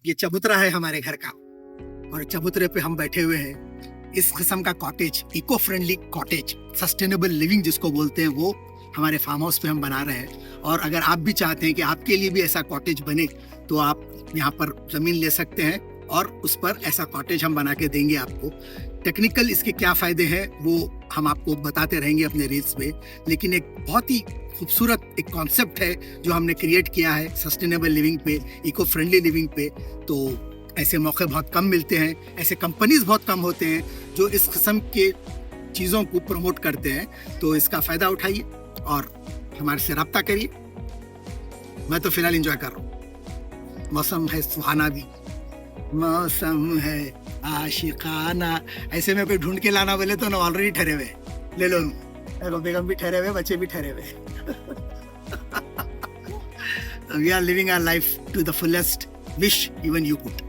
ये चबूतरा है हमारे घर का और चबूतरे पे हम बैठे हुए हैं। इस किस्म का cottage, eco friendly cottage, sustainable living जिसको बोलते हैं, वो हमारे फार्म हाउस पे हम बना रहे हैं। और अगर आप भी चाहते हैं कि आपके लिए भी ऐसा कॉटेज बने तो आप यहाँ पर ज़मीन ले सकते हैं और उस पर ऐसा कॉटेज हम बना के देंगे आपको। टेक्निकल इसके क्या फ़ायदे हैं वो हम आपको बताते रहेंगे अपने रील्स में, लेकिन एक बहुत ही खूबसूरत एक कॉन्सेप्ट है जो हमने क्रिएट किया है सस्टेनेबल लिविंग पे, इको फ्रेंडली लिविंग पे। तो ऐसे मौके बहुत कम मिलते हैं, ऐसे कंपनीज बहुत कम होते हैं जो इस किस्म के चीज़ों को प्रमोट करते हैं। तो इसका फ़ायदा उठाइए और हमारे से रब्ता करिए। मैं तो फिलहाल एंजॉय कर रहा हूँ, मौसम है सुहाना भी, मौसम है आशिकाना। ऐसे में कोई ढूंढ के लाना बोले तो ना ऑलरेडी ठहरे हुए, ले लो। बेगम भी ठहरे हुए, बच्चे भी ठहरे हुए। We are living our life to the fullest. Wish even you could.